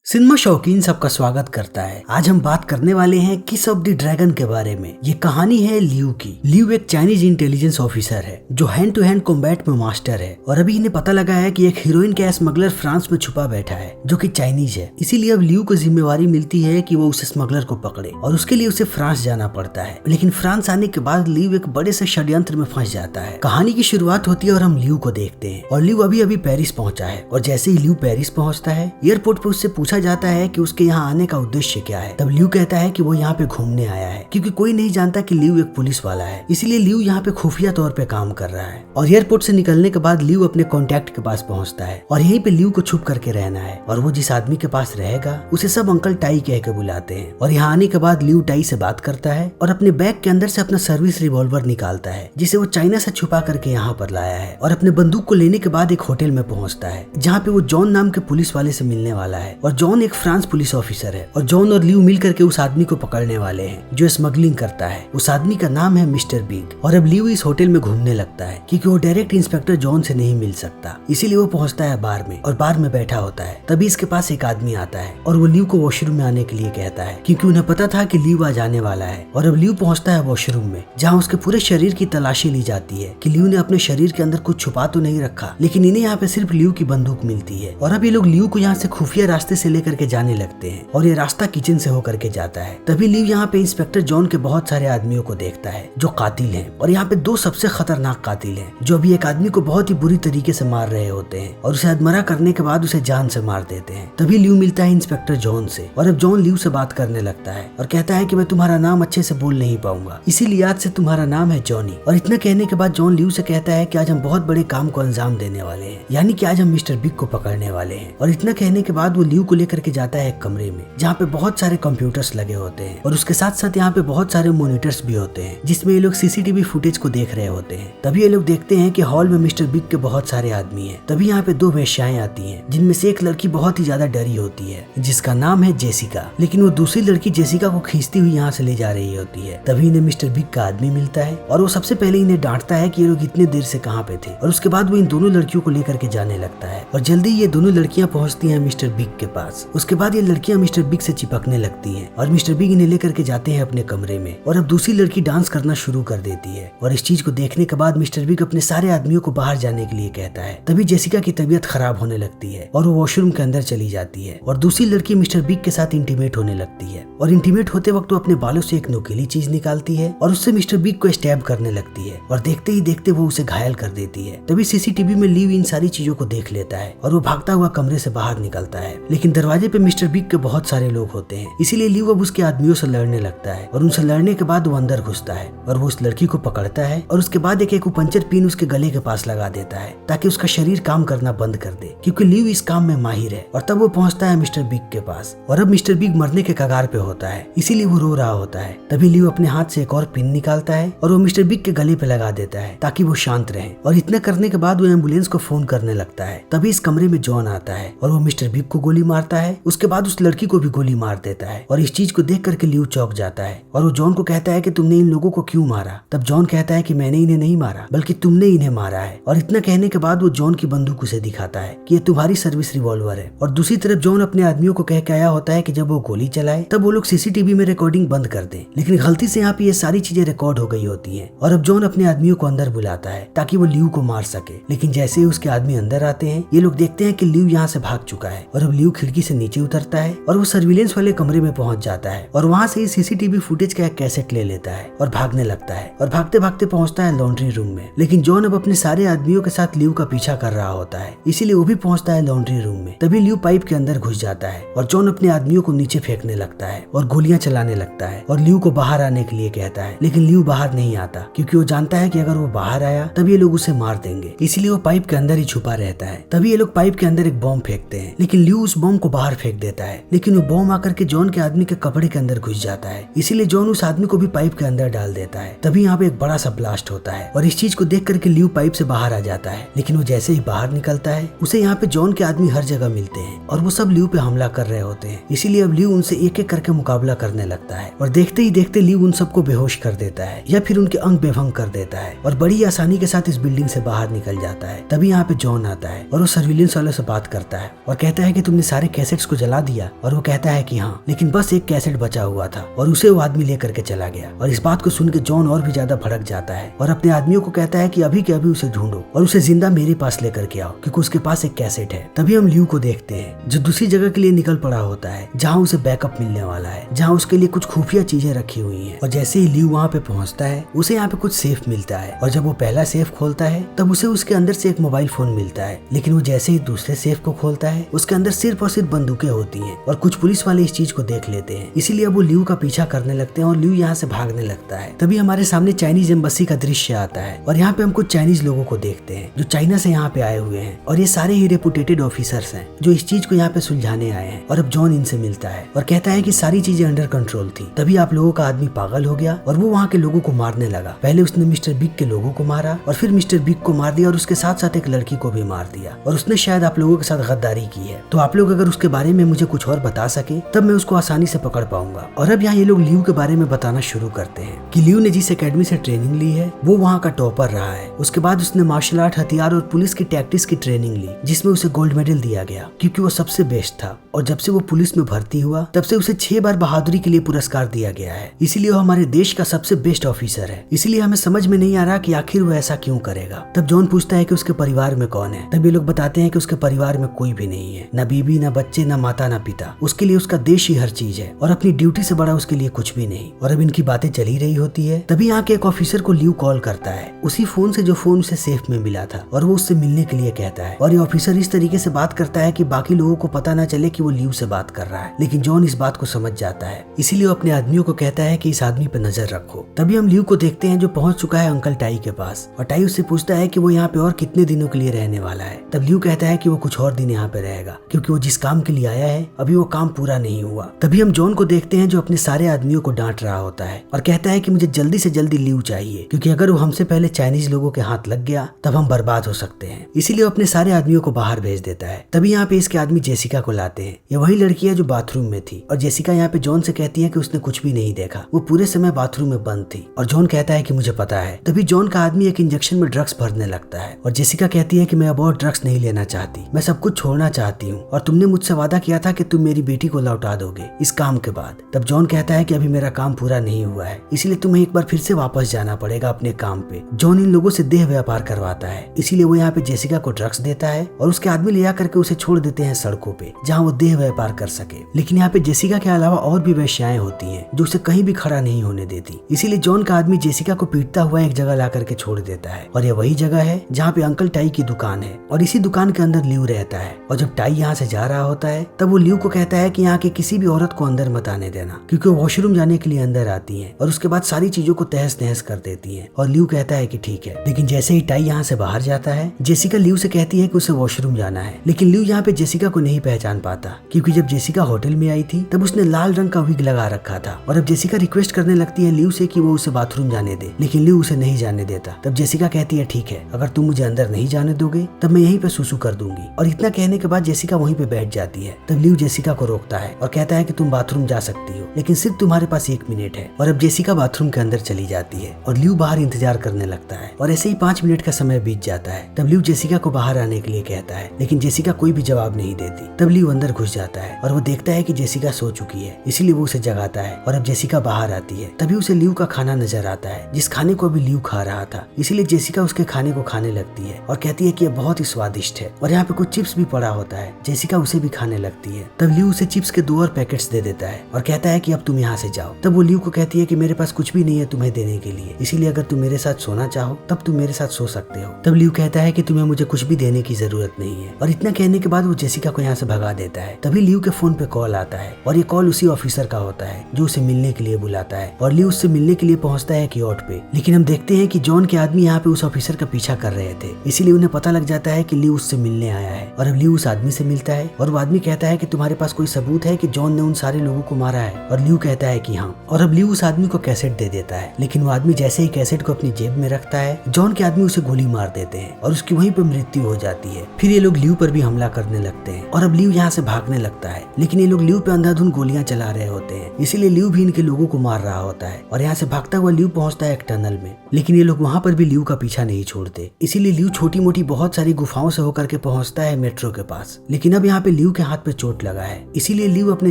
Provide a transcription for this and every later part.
Cinema शौकीन सबका स्वागत करता है। आज हम बात करने वाले हैं किस ऑफ द ड्रैगन के बारे में। ये कहानी है लियू की। लियू एक चाइनीज इंटेलिजेंस ऑफिसर है जो हैंड टू हैंड कॉम्बैट में मास्टर है और अभी इन्हें पता लगा है कि एक हीरोइन का स्मगलर फ्रांस में छुपा बैठा है जो कि चाइनीज है। इसीलिए अब लियू को जिम्मेवारी मिलती है कि वो उस स्मगलर को पकड़े और उसके लिए उसे फ्रांस जाना पड़ता है। लेकिन फ्रांस आने के बाद लियू एक बड़े से षड्यंत्र में फंस जाता है। कहानी की शुरुआत होती है और हम लियू को देखते हैं और लियू अभी पेरिस पहुंचा है और जैसे ही लियू पेरिस पहुंचता है एयरपोर्ट पर उससे पूछा जाता है कि उसके यहाँ आने का उद्देश्य क्या है। तब लियू कहता है कि वो यहाँ पे घूमने आया है क्योंकि कोई नहीं जानता कि लियू एक पुलिस वाला है। इसीलिए लियू यहाँ पे खुफिया तौर पे काम कर रहा है। और एयरपोर्ट से निकलने के बाद लियू अपने कॉन्टैक्ट के पास पहुँचता है और यहीं पे लियू को छुप करके रहना है और वो जिस आदमी के पास रहेगा उसे सब अंकल टाई कह के बुलाते हैं। और यहाँ आने के बाद लियू टाई से बात करता है और अपने बैग के अंदर से अपना सर्विस रिवॉल्वर निकालता है जिसे वो चाइना से छुपा करके यहाँ पर लाया है। और अपने बंदूक को लेने के बाद एक होटल में पहुँचता है जहाँ पे वो जॉन नाम के पुलिस वाले से मिलने वाला है। और जॉन एक फ्रांस पुलिस ऑफिसर है और जॉन और लियू मिल करके उस आदमी को पकड़ने वाले हैं जो स्मगलिंग करता है। उस आदमी का नाम है मिस्टर बिग। और अब लियू इस होटल में घूमने लगता है क्योंकि वो डायरेक्ट इंस्पेक्टर जॉन से नहीं मिल सकता। इसीलिए वो पहुंचता है बार में और बार में बैठा होता है। तभी इसके पास एक आदमी आता है और वो लियू को वॉशरूम में आने के लिए कहता है क्योंकि उन्हें पता था कि लियू आ जाने वाला है। और अब लियू पहुंचता है वॉशरूम में जहाँ उसके पूरे शरीर की तलाशी ली जाती है कि लियू ने अपने शरीर के अंदर कुछ छुपा तो नहीं रखा। लेकिन इन्हें यहाँ पे सिर्फ लियू की बंदूक मिलती है। और अब ये लोग लियू को यहाँ से खुफिया रास्ते से लेकर के जाने लगते हैं और ये रास्ता किचन से होकर के जाता है। तभी लियू यहाँ पे इंस्पेक्टर जॉन के बहुत सारे आदमियों को देखता है जो कातिल हैं। और यहाँ पे दो सबसे खतरनाक कातिल हैं जो अभी एक आदमी को बहुत ही बुरी तरीके से मार रहे होते हैं और उसे अधमरा करने के बाद उसे जान से मार देते हैं। तभी लियू मिलता है इंस्पेक्टर जॉन से और अब जॉन लियू से बात करने लगता है और कहता है कि मैं तुम्हारा नाम अच्छे से बोल नहीं पाऊंगा, इसीलिए आज से तुम्हारा नाम है जॉनी। और इतना कहने के बाद जॉन लियू से कहता है कि आज हम बहुत बड़े काम को अंजाम देने वाले हैं, यानी कि आज हम मिस्टर बिग को पकड़ने वाले हैं। और इतना कहने के बाद वो लियू को लेकर के जाता है एक कमरे में जहाँ पे बहुत सारे कंप्यूटर्स लगे होते हैं और उसके साथ साथ यहाँ पे बहुत सारे मॉनिटर्स भी होते हैं जिसमें ये लोग सीसीटीवी फुटेज को देख रहे होते हैं। तभी ये लोग देखते हैं कि हॉल में मिस्टर बिग के बहुत सारे आदमी हैं। तभी यहाँ पे दो वेश्याएं आती हैं जिनमें से एक लड़की बहुत ही ज्यादा डरी होती है जिसका नाम है जेसिका। लेकिन वो दूसरी लड़की जेसिका को खींचती हुई यहाँ से ले जा रही होती है। तभी इन्हें मिस्टर बिग का आदमी मिलता है और वो सबसे पहले इन्हें डांटता है कि ये लोग इतने देर से कहाँ पे थे। और उसके बाद वो इन दोनों लड़कियों को लेकर के जाने लगता है और जल्दी ये दोनों लड़कियां पहुंचती हैं मिस्टर बिग के पास। उसके बाद ये लड़कियां मिस्टर बिग से चिपकने लगती हैं और मिस्टर बिग इन्हें लेकर के जाते हैं अपने कमरे में। और अब दूसरी लड़की डांस करना शुरू कर देती है और इस चीज को देखने के बाद मिस्टर बिग अपने सारे आदमियों को बाहर जाने के लिए कहता है। तभी जेसिका की तबीयत खराब होने लगती है और वो वॉशरूम के अंदर चली जाती है और दूसरी लड़की मिस्टर बिग के साथ इंटीमेट होने लगती है। और इंटीमेट होते वक्त वो अपने बालों से एक नुकीली चीज निकालती है और उससे मिस्टर बिग को स्टैब करने लगती है और देखते ही देखते वो उसे घायल कर देती है। तभी सीसीटीवी में लियू इन सारी चीजों को देख लेता है और वो भागता हुआ कमरे से बाहर निकलता है। लेकिन दरवाजे पे मिस्टर बिग के बहुत सारे लोग होते हैं, इसीलिए लियू अब उसके आदमियों से लड़ने लगता है और उनसे लड़ने के बाद वो अंदर घुसता है और वो उस लड़की को पकड़ता है और उसके बाद एक पंचर पिन उसके गले के पास लगा देता है ताकि उसका शरीर काम करना बंद कर दे क्योंकि लियू इस काम में माहिर है। और तब वो पहुंचता है मिस्टर बिग के पास और अब मिस्टर बिग मरने के कगार पे होता है, इसीलिए वो रो रहा होता है। तभी लियू अपने हाथ से एक और पिन निकालता है और वो मिस्टर बिग के गले पे लगा देता है ताकि वो शांत रहे। और इतना करने के बाद वो एम्बुलेंस को फोन करने लगता है। तभी इस कमरे में जॉन आता है और वो मिस्टर बिग को गोली मारता है। उसके बाद उस लड़की को भी गोली मार देता है और इस चीज को देख करके लियू चौंक जाता है और वो जॉन को कहता है कि तुमने इन लोगों को क्यों मारा। तब जॉन कहता है कि मैंने इन्हें नहीं मारा बल्कि तुमने इन्हें मारा है। और इतना कहने के बाद वो जॉन की बंदूक उसे दिखाता है कि ये तुम्हारी सर्विस रिवॉल्वर है। और दूसरी तरफ जॉन अपने आदमियों को कह के आया होता है कि जब वो गोली चलाए तब वो लोग सीसीटीवी में रिकॉर्डिंग बंद कर दें। लेकिन गलती से यहाँ पे ये सारी चीजें रिकॉर्ड हो गई होती है। और अब जॉन अपने आदमियों को अंदर बुलाता है ताकि वो लियू को मार सके। लेकिन जैसे ही उसके आदमी अंदर आते हैं ये लोग देखते हैं कि लियू यहाँ से भाग चुका है। और अब लियू खिड़की से नीचे उतरता है और वो सर्विलेंस वाले कमरे में पहुंच जाता है और वहाँ से सीसीटीवी फुटेज का एक कैसेट ले लेता है और भागने लगता है और भागते भागते पहुंचता है लॉन्ड्री रूम में। लेकिन जॉन अब अपने सारे आदमियों के साथ लियू का पीछा कर रहा होता है, इसीलिए वो भी पहुंचता है लॉन्ड्री रूम में। तभी लियू पाइप के अंदर घुस जाता है और जॉन अपने आदमियों को नीचे फेंकने लगता है और गोलियां चलाने लगता है और लियू को बाहर आने के लिए कहता है। लेकिन लियू बाहर नहीं आता क्योंकि वो जानता है कि अगर वो बाहर आया तब ये लोग उसे मार देंगे, इसीलिए वो पाइप के अंदर ही छुपा रहता है। तभी ये लोग पाइप के अंदर एक बॉम्ब फेंकते हैं लेकिन लियू उस बॉम्ब को बाहर फेंक देता है। लेकिन वो बॉम्ब आकर के जॉन के आदमी के कपड़े के अंदर घुस जाता है, इसीलिए जॉन उस आदमी को भी पाइप के अंदर डाल देता है। तभी यहाँ पे एक बड़ा सा ब्लास्ट होता है और इस चीज को देख करके लियू पाइप से बाहर आ जाता है। लेकिन वो जैसे ही बाहर निकलता है उसे यहाँ पे जॉन के आदमी हर जगह मिलते हैं और वो सब लियू पे हमला कर रहे होते हैं, इसीलिए अब लियू उनसे एक एक करके मुकाबला करने लगता है और देखते ही देखते लियू उन सबको बेहोश कर देता है या फिर उनके अंग बेभंग कर देता है और बड़ी आसानी के साथ इस बिल्डिंग से बाहर निकल जाता है। तभी यहाँ पे जॉन आता है और वो सर्विलेंस वालों से बात करता है और कहता है कि तुमने सारे कैसेट्स को जला दिया और वो कहता है कि हाँ, लेकिन बस एक कैसेट बचा हुआ था और उसे वो आदमी लेकर के चला गया। और इस बात को सुन के जॉन और भी ज्यादा भड़क जाता है और अपने आदमियों को कहता है कि अभी के अभी उसे ढूंढो और उसे जिंदा मेरे पास लेकर के आओ, क्योंकि उसके पास एक कैसेट है। तभी हम ल्यू को देखते हैं जो दूसरी जगह के लिए निकल पड़ा होता है जहाँ उसे बैकअप मिलने वाला है, जहाँ उसके लिए कुछ खुफिया चीजें रखी हुई है। और जैसे ही ल्यू वहाँ पे पहुँचता है उसे यहाँ पे कुछ सेफ मिलता है और जब वो पहला सेफ खोलता है तब उसे उसके अंदर से एक मोबाइल फोन मिलता है। लेकिन वो जैसे ही दूसरे सेफ को खोलता है उसके अंदर सिर्फ और सिर्फ बंदूकें होती हैं और कुछ पुलिस वाले इस चीज को देख लेते हैं, इसीलिए अब वो ल्यू का पीछा करने लगते हैं और ल्यू यहाँ से भागने लगता है। तभी हमारे सामने चाइनीज एम्बेसी का दृश्य आता है और यहाँ पे हम कुछ चाइनीज लोगों को देखते हैं जो चाइना से यहाँ पे आए हुए हैं और ये सारे ही रेपुटेटेड ऑफिसर्स हैं जो इस चीज को यहाँ पे सुलझाने आए हैं। और अब जॉन इनसे मिलता है और कहता है कि सारी चीजें अंडर कंट्रोल थी, तभी आप लोगों का आदमी पागल हो गया और वो वहाँ के लोगों को मारने लगा। पहले उसने मिस्टर बिग के लोगों को मारा और फिर मिस्टर बिग को मार दिया और उसके साथ साथ एक लड़की को भी मार दिया और उसने शायद आप लोगों के साथ गद्दारी की है। तो आप लोग अगर उसके बारे में मुझे कुछ और बता सके तब मैं उसको आसानी से पकड़ पाऊंगा। और अब यहाँ ये लोग ल्यू के बारे में बताना शुरू करते हैं कि ल्यू ने जिस एकेडमी से ट्रेनिंग ली है वो वहाँ का टॉपर रहा है। उसके बाद उसने मार्शल आर्ट, हथियार और पुलिस की टैक्टिक्स की ट्रेनिंग ली जिसमें उसे गोल्ड मेडल दिया गया क्योंकि वो सबसे बेस्ट था। और जब से वो पुलिस में भर्ती हुआ तब से उसे 6 बार बहादुरी के लिए पुरस्कार दिया गया है, इसीलिए वो हमारे देश का सबसे बेस्ट ऑफिसर है। इसीलिए हमें समझ में नहीं आ रहा कि आखिर वो ऐसा क्यों करेगा। तब जॉन पूछता है कि उसके परिवार में कौन है। तब ये लोग बताते हैं कि उसके परिवार में कोई भी नहीं है, न बीबी, न बच्चे, न माता, न पिता। उसके लिए उसका देश ही हर चीज है और अपनी ड्यूटी से बड़ा उसके लिए कुछ भी नहीं। और अब इनकी बातें चली रही होती है तभी यहाँ के एक ऑफिसर को ल्यू कॉल करता है, उसी फोन से जो फोन उसे सेफ में मिला था, और वो उससे मिलने के लिए कहता है। और ये ऑफिसर इस तरीके से बात करता है कि बाकी लोगों को पता ना चले कि वो ल्यू से बात कर रहा है, लेकिन जॉन इस बात को समझ जाता है, इसीलिए वो अपने आदमियों को कहता है कि इस आदमी पे नजर रखो। तभी हम ल्यू को देखते हैं जो पहुंच चुका है अंकल टाई के पास और टाई उससे पूछता है कि वो यहाँ पे और कितने दिनों के लिए रहने वाला है। तब ल्यू कहता है कि वो कुछ और दिन यहाँ पे रहेगा क्योंकि वो जिस काम के लिए आया है अभी वो काम पूरा नहीं हुआ। तभी हम जॉन को देखते हैं जो अपने सारे आदमियों को डांट रहा होता है और कहता है कि मुझे जल्दी से जल्दी ल्यू चाहिए क्योंकि अगर वो हमसे पहले चाइनीज लोगों के हाथ लग गया तब हम बर्बाद हो सकते हैं। इसीलिए वो अपने सारे आदमियों को बाहर भेज देता है। तभी यहाँ पे इसके आदमी जेसिका को लाते हैं। ये वही लड़की है जो बाथरूम में थी और जेसिका यहाँ पे जॉन से कहती है कि उसने कुछ भी नहीं देखा, वो पूरे समय बाथरूम में बंद थी। और जॉन कहता है कि मुझे पता है। तभी जॉन का आदमी एक इंजेक्शन में ड्रग्स भरने लगता है और जेसिका कहती है कि मैं अब और ड्रग्स नहीं लेना चाहती, मैं सब कुछ छोड़ना चाहती हूँ और तुमने मुझसे वादा किया था कि तुम मेरी बेटी को लौटा दोगे इस काम के बाद। तब जॉन कहता है कि अभी मेरा काम पूरा नहीं हुआ है, इसलिए तुम्हें एक बार फिर से वापस जाना पड़ेगा अपने काम पे। जॉन इन लोगों से देह व्यापार करवाता है, इसीलिए वो यहाँ पे जेसिका को ड्रग्स देता है और उसके आदमी ले जाकर के उसे छोड़ देते हैं सड़कों पे जहाँ वो देह व्यापार कर सके। लेकिन यहाँ पे जेसिका के अलावा और भी वेश्याएं होती हैं जो उसे कहीं भी खड़ा नहीं होने देती, इसीलिए जॉन का आदमी जेसिका को पीटता हुआ एक जगह ला करके छोड़ देता है और ये वही जगह है जहाँ पे अंकल टाई की दुकान है और इसी दुकान के अंदर ल्यू रहता है। और जब टाई यहाँ से जा रहा होता है तब वो ल्यू को कहता है कि यहाँ के किसी भी औरत को अंदर मत आने देना क्योंकि वो वॉशरूम जाने के लिए अंदर आती है और उसके बाद सारी चीजों को तहस नहस कर देती है। और ल्यू कहता है कि ठीक है। लेकिन जैसे ही टाई यहाँ से बाहर जाता है जेसिका ल्यू से कहती है कि उसे वॉशरूम जाना है, लेकिन ल्यू यहाँ पे जेसिका को नहीं पहचान पाता क्योंकि जब जेसिका होटल में आई थी तब उसने लाल रंग का विग लगा रखा था। और अब जेसिका रिक्वेस्ट करने लगती है ल्यू से कि वो उसे बाथरूम जाने दे, लेकिन ल्यू उसे नहीं जाने देता। तब जेसिका कहती है ठीक है, अगर तुम मुझे अंदर नहीं जाने दोगे तब मैं यहीं पे सुसु कर दूंगी। और इतना कहने के बाद जेसिका वहीं पे बैठ जाती है। तब ल्यू जेसिका को रोकता है और कहता है कि तुम बाथरूम जा सकती हो, लेकिन सिर्फ तुम्हारे पास 1 मिनट है। और अब जेसिका बाथरूम के अंदर चली जाती है और ल्यू बाहर इंतजार करने लगता है और ऐसे ही 5 मिनट का समय बीत जाता है। तब ल्यू जेसिका को बाहर आने के लिए कहता है, लेकिन जेसिका कोई भी जवाब नहीं देती। तब ल्यू अंदर घुस जाता है और वो देखता है कि जेसिका सो चुकी है, इसीलिए वो उसे जगाता है। और अब जेसिका बाहर आती है तभी उसे ल्यू का खाना नजर आता है जिस खाने को अभी ल्यू खा रहा था, इसीलिए जेसिका उसके खाने को खाने लगती है और कहती है कि ये बहुत ही स्वादिष्ट है। और यहाँ पे कुछ चिप्स भी पड़ा होता है, जेसिका उसे भी खाने लगती है। तब ल्यू उसे चिप्स के 2 और पैकेट्स दे देता है और कहता है कि अब तुम यहाँ से जाओ। तब वो ल्यू को कहती है कि मेरे पास कुछ भी नहीं है तुम्हें देने के लिए, इसीलिए अगर तुम मेरे साथ सोना चाहो तब तुम मेरे साथ सो सकते हो। तब ल्यू कहता है कि तुम्हें मुझे कुछ भी देने की जरूरत नहीं है। और इतना कहने के बाद वो जेसिका को यहाँ से भगा देता है। तभी ल्यू के फोन पे कॉल आता है और ये कॉल उसी ऑफिसर का होता है जो उसे मिलने के लिए बुलाता है और ल्यू उससे मिलने के लिए पहुंचता है कियोट पे। लेकिन हम देखते हैं कि जॉन के आदमी यहाँ पे उस ऑफिसर का पीछा कर रहे थे, इसीलिए उन्हें पता लग जाता है कि ल्यू उससे मिलने आया है। और अब ल्यू उस आदमी से मिलता है और वो आदमी कहता है कि तुम्हारे पास कोई सबूत है कि जॉन ने उन सारे लोगों को मारा है। और ल्यू कहता है कि हाँ। और अब ल्यू उस आदमी को कैसेट दे देता है, लेकिन वो आदमी जैसे ही कैसेट को अपनी जेब में रखता है जॉन के आदमी उसे गोली मार देते हैं और उसकी वहीं पे मृत्यु हो जाती है। फिर ये लोग ल्यू पर भी हमला करने लगते हैं और अब ल्यू यहाँ से भागने लगता है, लेकिन ये लोग ल्यू पे अंधाधुंध गोलियां चला रहे होते हैं, इसीलिए ल्यू भी इनके लोगों को मार रहा होता है। और यहाँ से भागता हुआ ल्यू पहुंचता है एक टनल में, लेकिन ये लोग वहाँ पर भी ल्यू का पीछा नहीं छोड़ते, इसीलिए ल्यू छोटी मोटी बहुत सारी गुफाओं से होकर के पहुंचता है मेट्रो के पास। लेकिन अब यहाँ पे ल्यू ल्यू के हाथ पे चोट लगा है। इसीलिए ल्यू अपने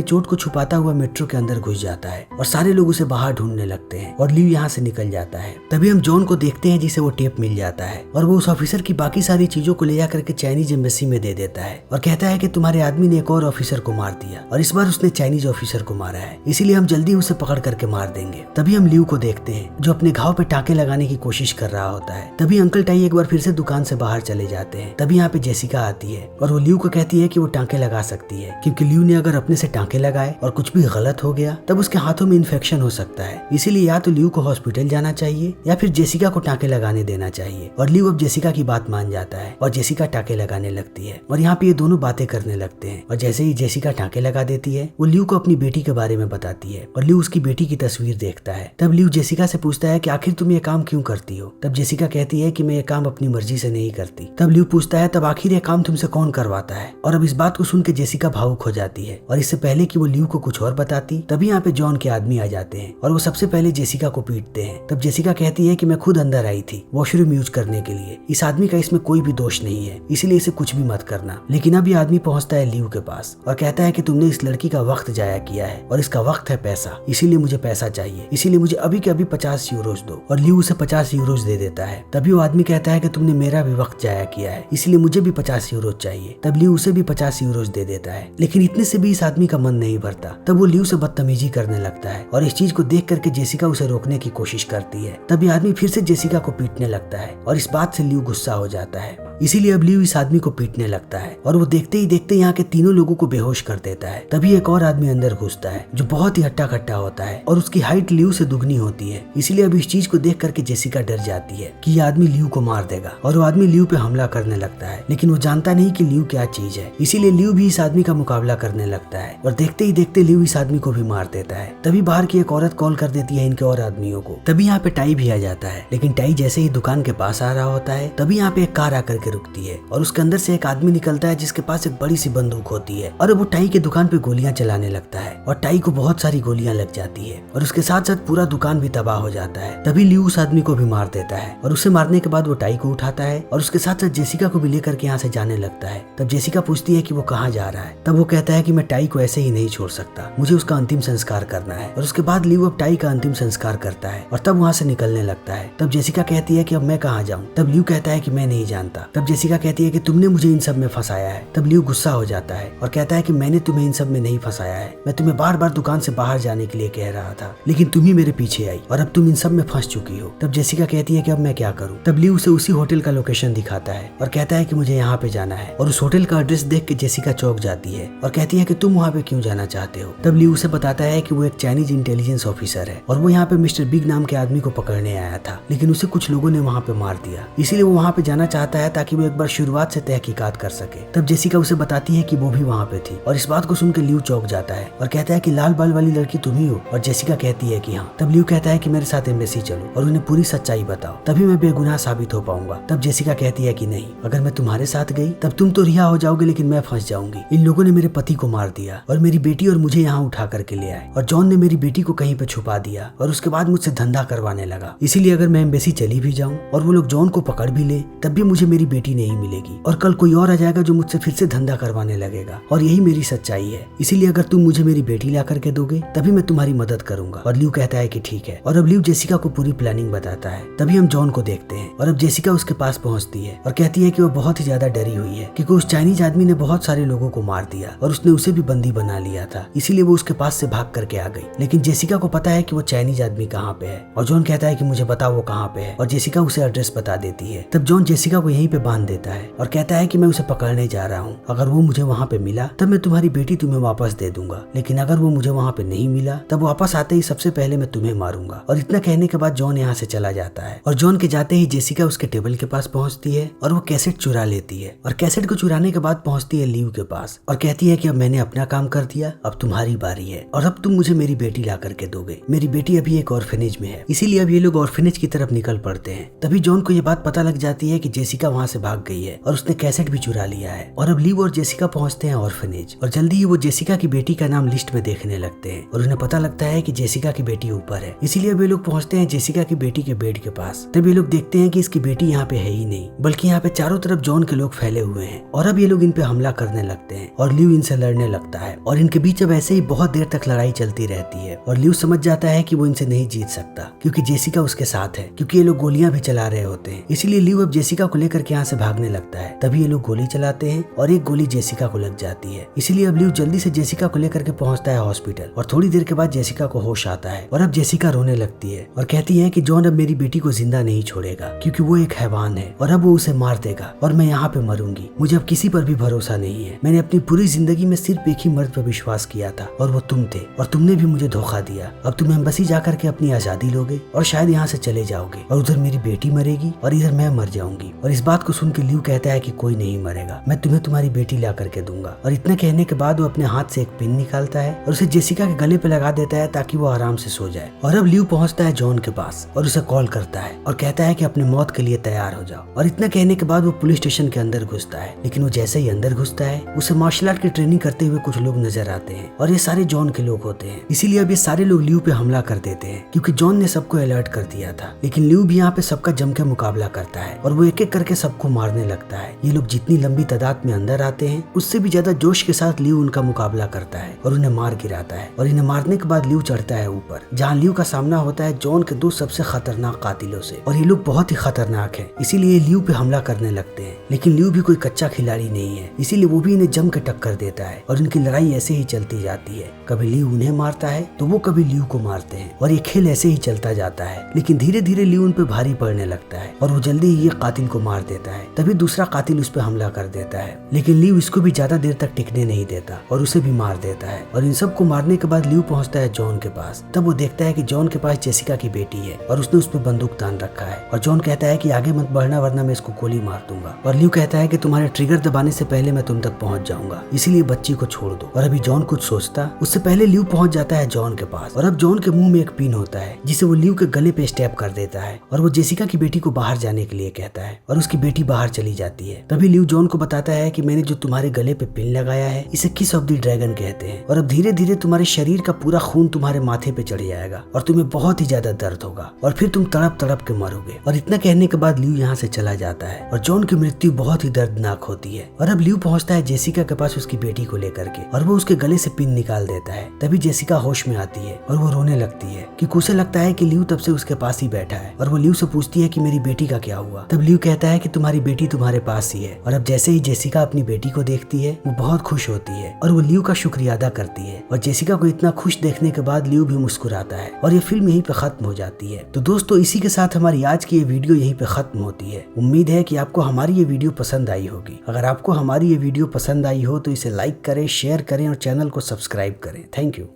चोट को छुपाता हुआ मेट्रो के अंदर घुस जाता है और सारे लोग उसे बाहर ढूंढने लगते हैं और ल्यू यहाँ से निकल जाता है। तभी हम जॉन को देखते हैं जिसे वो टेप मिल जाता है और वो उस ऑफिसर की बाकी सारी चीजों को ले जाकर के चाइनीज एम्बेसी में दे देता है और कहता है कि तुम्हारे आदमी ने एक और ऑफिसर को मार दिया और इस बार उसने चाइनीज ऑफिसर को मारा है, इसीलिए हम जल्दी उसे पकड़ करके मार देंगे। तभी हम ल्यू को देखते हैं जो अपने घाव पे टाँके लगाने की कोशिश कर रहा होता है। तभी अंकल टाई एक बार फिर से दुकान से बाहर चले जाते हैं। तभी यहाँ पे जेसिका आती है और वो ल्यू को कहती है कि वो टाँके लगा सकती है, क्योंकि ल्यू ने अगर अपने से टाँके लगाए और कुछ भी गलत हो गया तब उसके हाथों में इन्फेक्शन हो सकता है। इसीलिए या तो ल्यू को हॉस्पिटल जाना चाहिए या फिर जेसिका को टाँके लगाने देना चाहिए। और ल्यू अब जेसिका की बात मान जाता है और जेसिका टाँके लगाने लगती है और यहाँ पे ये दोनों बातें करने लगते हैं। और जैसे ही जेसिका टाँके लगा देती है वो ल्यू को अपनी बेटी के बारे में बताती है और ल्यू उसकी बेटी की तस्वीर देखता है। तब ल्यू जेसिका से पूछता है कि आखिर तुम ये काम क्यों करती हो। तब जेसिका कहती है कि मैं ये काम अपनी मर्जी से नहीं करती। तब ल्यू पूछता है तब आखिर ये काम तुमसे कौन करवाता है। और अब इस बात को सुन के जेसिका भावुक हो जाती है और इससे पहले कि वो ल्यू को कुछ और बताती तभी यहाँ पे जॉन के आदमी आ जाते हैं और वो सबसे पहले जेसिका को पीटते हैं। तब जेसिका कहती है कि मैं खुद अंदर आई थी वॉशरूम यूज करने के लिए, इस आदमी का इसमें कोई भी दोष नहीं है, इसलिए इसे कुछ भी मत करना। लेकिन अब ये आदमी पहुंचता है ल्यू के पास और कहता है कि तुमने इस लड़की का वक्त जाया किया है और इसका वक्त है पैसा, इसीलिए मुझे पैसा चाहिए, इसीलिए मुझे अभी के अभी 50 यूरोज दो। और ल्यू उसे 50 यूरोज दे देता है। तभी वो आदमी कहता है कि तुमने मेरा भी वक्त जाया किया है, इसलिए मुझे भी 50 यूरोज चाहिए। तब ल्यू उसे भी 50 यूरोज दे देता है। लेकिन इतने से भी इस आदमी का मन नहीं भरता। तब वो ल्यू से बदतमीजी करने लगता है और इस चीज को देख करके जेसिका उसे रोकने की कोशिश करती है। तभी आदमी फिर से जेसिका को पीटने लगता है और इस बात से ल्यू गुस्सा हो जाता है। इसीलिए अब ल्यू इस आदमी को पीटने लगता है और वो देखते ही देखते यहाँ के तीनों लोगों को बेहोश कर देता है। तभी एक और आदमी अंदर घुसता है जो बहुत ही हट्टा कट्टा होता है और उसकी हाइट ल्यू से दुगनी होती है। इसीलिए अब इस चीज को देख करके जेसिका डर जाती है कि ये आदमी ल्यू को मार देगा और वो आदमी ल्यू पे हमला करने लगता है। लेकिन वो जानता नहीं कि ल्यू क्या चीज है, इसीलिए ल्यू भी इस आदमी का मुकाबला करने लगता है और देखते ही देखते ल्यू इस आदमी को भी मार देता है। तभी बाहर की एक औरत कॉल कर देती है इनके और आदमियों को। तभी यहाँ पे टाई भी आ जाता है। लेकिन टाई जैसे ही दुकान के पास आ रहा होता है तभी यहाँ पे एक कार आकर के रुकती है और उसके अंदर से एक आदमी निकलता है जिसके पास एक बड़ी सी बंदूक होती है और वो टाई के दुकान पे गोलियां चलाने लगता है और टाई को बहुत सारी गोलियां लग जाती है और उसके साथ साथ पूरा दुकान भी तबाह हो जाता है। तभी ल्यू उस आदमी को भी मार देता है और उसे मारने के बाद वो टाई को उठाता है और उसके साथ साथ जेसिका को भी लेकर के यहाँ से जाने लगता है। तब जेसिका पूछती है कि वो कहाँ जा रहा है। तब वो कहता है कि मैं टाई को ऐसे ही नहीं छोड़ सकता, मुझे उसका अंतिम संस्कार करना है। और उसके बाद ल्यू अब टाई का अंतिम संस्कार करता है और तब वहाँ से निकलने लगता है। तब जेसिका कहती है कि अब मैं कहाँ जाऊँ। तब ल्यू कहता है कि मैं नहीं जानता। तब जेसिका कहती है कि तुमने मुझे इन सब में फंसाया है। तब ल्यू गुस्सा हो जाता है और कहता है कि मैंने तुम्हें इन सब में नहीं फंसाया है, मैं तुम्हें बार बार दुकान से बाहर जाने के लिए कह रहा था, लेकिन तुम ही मेरे पीछे आई और अब तुम इन सब में फंस चुकी हो। तब जेसिका कहती है कि अब मैं क्या करूं। तब ल्यू उसे उसी होटल का लोकेशन दिखाता है और कहता है कि मुझे यहाँ पे जाना है। और उस होटल का एड्रेस देख के जेसिका चौंक जाती है और कहती है कि तुम वहाँ पे क्यों जाना चाहते हो। तब ल्यू उसे बताता है कि वो एक चाइनीज इंटेलिजेंस ऑफिसर है और वो यहाँ पे मिस्टर बिग नाम के आदमी को पकड़ने आया था, लेकिन उसे कुछ लोगों ने वहाँ पे मार दिया। इसीलिए वो वहाँ पे जाना चाहता है ताकि वो एक बार शुरुआत से तहकीकात कर सके। तब जेसिका उसे बताती है कि वो भी वहाँ पे थी और इस बात को सुन के ल्यू चौंक जाता है और कहता है कि लाल बाल वाली लड़की तुम ही हो। और जेसिका कहती है कि हाँ। तब ल्यू कहता है कि मेरे साथ एम्बेसी चलो और उन्हें पूरी सच्चाई बताओ, तभी मैं बेगुनाह साबित हो पाऊंगा। तब जेसिका कहती है कि नहीं, अगर मैं तुम्हारे साथ गई तब तुम तो रिहा हो जाओगे लेकिन मैं फंस जाऊंगी। इन लोगों ने मेरे पति को मार दिया और मेरी बेटी और मुझे यहाँ उठा करके ले आए और जॉन ने मेरी बेटी को कहीं पे छुपा दिया और उसके बाद मुझसे धंधा करवाने लगा। इसीलिए अगर मैं एम्बेसी चली भी जाऊँ और वो लोग जॉन को पकड़ भी ले तब भी मुझे मेरी बेटी नहीं मिलेगी और कल कोई और आ जाएगा जो मुझसे फिर से धंधा करवाने लगेगा और यही मेरी सच्चाई है। इसीलिए अगर तुम मुझे मेरी बेटी ला करके दोगे तभी मैं तुम्हारी मदद करूंगा। और ल्यू कहता है कि ठीक है। और अब ल्यू जेसिका को पूरी प्लानिंग बताता है। तभी हम जॉन को देखते हैं और अब जेसिका उसके पास पहुंचती है और कहती है कि वो बहुत ही ज्यादा डरी हुई है क्योंकि उस चाइनीज आदमी ने बहुत सारे लोगों को मार दिया और उसने उसे भी बंदी बना लिया था, इसीलिए वो उसके पास से भाग करके आ गई। लेकिन जेसिका को पता है कि वो चाइनीज आदमी कहाँ पे है और जॉन कहता है कि मुझे बताओ वो कहाँ पे है और जेसिका उसे एड्रेस बता देती है। तब जॉन जेसिका को यहीं पे बांध देता है और कहता है कि मैं उसे पकड़ने जा रहा हूँ, अगर वो मुझे वहाँ पे मिला तब मैं तुम्हारी बेटी तुम्हें वापस दे दूंगा, लेकिन अगर वो मुझे वहाँ पे नहीं मिला तब वापस आते ही सबसे पहले मैं तुम्हें मारूंगा। और इतना कहने के बाद जॉन यहाँ से चला जाता है और जॉन के जाते ही जेसिका उसके टेबल के पास पहुंचती है और वो कैसेट चुरा लेती है और कैसेट को चुराने के बाद पहुंचती है ल्यू के पास और कहती है कि अब मैंने अपना काम कर दिया, अब तुम्हारी बारी है और अब तुम मुझे मेरी बेटी ला करके दोगे। मेरी बेटी अभी एक ऑर्फनेज में है, इसीलिए अब ये लोग ऑर्फनेज की तरफ निकल पड़ते हैं। तभी जॉन को ये बात पता लग जाती है कि जेसिका वहाँ से भाग गई है और उसने कैसेट भी चुरा लिया है। और अब ल्यू और जेसिका पहुंचते हैं ऑर्फनेज और जल्दी ही वो जेसिका की बेटी का नाम लिस्ट में देखने लगते हैं और उन्हें पता लगता है कि जेसिका की बेटी ऊपर है। इसीलिए वे लोग पहुंचते हैं जेसिका की बेटी के बेड के पास। तब ये लोग देखते हैं कि इसकी बेटी यहाँ पे है ही नहीं, बल्कि यहाँ पे चारों तरफ जॉन के लोग फैले हुए हैं और अब ये लोग इन पे हमला करने लगते हैं और ल्यू इनसे लड़ने लगता है और इनके बीच अब ऐसे ही बहुत देर तक लड़ाई चलती रहती है और ल्यू समझ जाता है कि वो इनसे नहीं जीत सकता क्योंकि जेसिका उसके साथ है, क्योंकि ये लोग गोलियां भी चला रहे होते हैं। इसीलिए ल्यू अब जेसिका को लेकर के यहाँ से भागने लगता है। तभी ये लोग गोली चलाते हैं और एक गोली जेसिका को लग जाती है। इसीलिए अब ल्यू जल्दी से जेसिका को लेकर के पहुंचता है हॉस्पिटल और थोड़ी देर के बाद जेसिका को होश आता है और अब जेसिका रोने लगती है और कहती है कि जॉन अब मेरी बेटी को जिंदा नहीं छोड़ेगा क्योंकि वो एक हैवान है और अब वो उसे मार देगा और मैं यहाँ पे मरूंगी। मुझे अब किसी पर भी भरोसा नहीं है। मैंने अपनी पूरी जिंदगी में सिर्फ एक ही मर्द पर विश्वास किया था और वो तुम थे और तुमने भी मुझे धोखा दिया। अब तुम एम्बेसी जाकर के अपनी आजादी लोगे और शायद यहाँ से चले जाओगे और उधर मेरी बेटी मरेगी और इधर मैं मर जाऊंगी। और इस बात को सुन के ल्यू कहता है कि कोई नहीं मरेगा, मैं तुम्हें तुम्हारी बेटी ला करके दूंगा। और इतना कहने के बाद वो अपने हाथ से एक पिन निकालता है और उसे जेसिका के गले पे लगा देता है ताकि वो आराम से सो जाए। और अब ल्यू पहुंचता है जॉन के पास और उसे कॉल करता है और कहता है कि अपने मौत के लिए तैयार हो जाओ। और इतना कहने के बाद वो पुलिस स्टेशन के अंदर घुसता है, लेकिन वो जैसे ही अंदर घुसता है उसे मार्शल आर्ट की ट्रेनिंग करते हुए कुछ लोग नजर आते हैं और ये सारे जॉन के लोग होते हैं। इसीलिए अब ये सारे लोग ल्यू पे हमला कर देते हैं क्योंकि जॉन ने सबको अलर्ट कर दिया था। लेकिन ल्यू भी यहाँ पे सबका जम के मुकाबला करता है और वो एक एक करके सबको मारने लगता है। ये लोग जितनी लंबी तादाद में अंदर आते हैं उससे भी ज्यादा जोश के साथ ल्यू उनका मुकाबला करता है और उन्हें मार गिराता है। और इन्हें मारने के बाद ल्यू चढ़ता है ऊपर, जहाँ ल्यू का सामना होता है जॉन के दो सबसे खतरनाक कातिलों से और ये लोग बहुत ही खतरनाक है। इसीलिए ल्यू पे हमला करने लगते हैं। लेकिन ल्यू भी कोई कच्चा खिलाड़ी नहीं है, इसीलिए वो भी इन्हें जम के टक्कर देता है और इनकी लड़ाई ऐसे ही चलती जाती है। कभी ल्यू उन्हें मारता है तो वो कभी ल्यू को मारते हैं और ये खेल ऐसे ही चलता जाता है। लेकिन धीरे धीरे ल्यू उन पे भारी पड़ने लगता है और वो जल्दी ही ये कातिल को मार देता है। तभी दूसरा कातिल उस पे हमला कर देता है, लेकिन ल्यू इसको भी ज्यादा देर तक टिकने नहीं देता और उसे भी मार देता है। और इन सबको मारने के बाद ल्यू पहुंचता है जॉन के पास। तब वो देखता है कि जॉन के पास जेसिका की बेटी है और उसने उस पे बंदूक तान रखा है। और जॉन कहता है कि आगे मत बढ़ना वरना मैं इसको गोली मार दूंगा। और ल्यू कहता है कि तुम्हारे ट्रिगर दबाने से पहले मैं तुम तक पहुंच जाऊंगा, इसीलिए बच्ची को छोड़ दो। और अभी जॉन कुछ सोचता उससे पहले ल्यू पहुंच जाता है जॉन के पास और अब जॉन के मुंह में एक पिन होता है जिसे वो ल्यू के गले पे स्टैब कर देता है और वो जेसिका की बेटी को बाहर जाने के लिए कहता है और उसकी बेटी बाहर चली जाती है। तभी ल्यू जॉन को बताता है कि मैंने जो तुम्हारे गले पे पिन लगाया है इसे किस ऑफ द ड्रैगन कहते हैं और अब धीरे धीरे तुम्हारे शरीर का पूरा खून तुम्हारे माथे पे चढ़ जाएगा और तुम्हें बहुत ही ज्यादा दर्द होगा और फिर तुम तड़प तड़प के मरोगे। और इतना कहने के बाद ल्यू यहाँ से चला जाता है और जॉन की मृत्यु बहुत ही दर्दनाक होती है। और अब ल्यू पहुंचता है जेसिका के पास उसकी बेटी को लेकर के और वो उसके गले से पिन निकाल देता है। तभी जेसिका होश में आती है और वो रोने लगती है क्योंकि उसे लगता है कि ल्यू तब से उसके पास ही बैठा है। और वो ल्यू से पूछती है कि मेरी बेटी का क्या हुआ। तब ल्यू कहता है कि तुम्हारी बेटी तुम्हारे पास ही है। और अब जैसे ही जेसिका अपनी बेटी को देखती है वो बहुत खुश होती है और वो ल्यू का शुक्रिया अदा करती है। और जेसिका को इतना खुश देखने के बाद ल्यू भी मुस्कुराता है और ये फिल्म यहीं पे खत्म हो जाती है। तो दोस्तों इसी के साथ हमारी आज की ये वीडियो यहीं पे खत्म होती है। उम्मीद है कि आपको हमारी ये वीडियो पसंद आई होगी। अगर आपको हमारी ये वीडियो पसंद आई हो तो इसे लाइक करें, शेयर करें और चैनल को सब्सक्राइब करें। Thank you.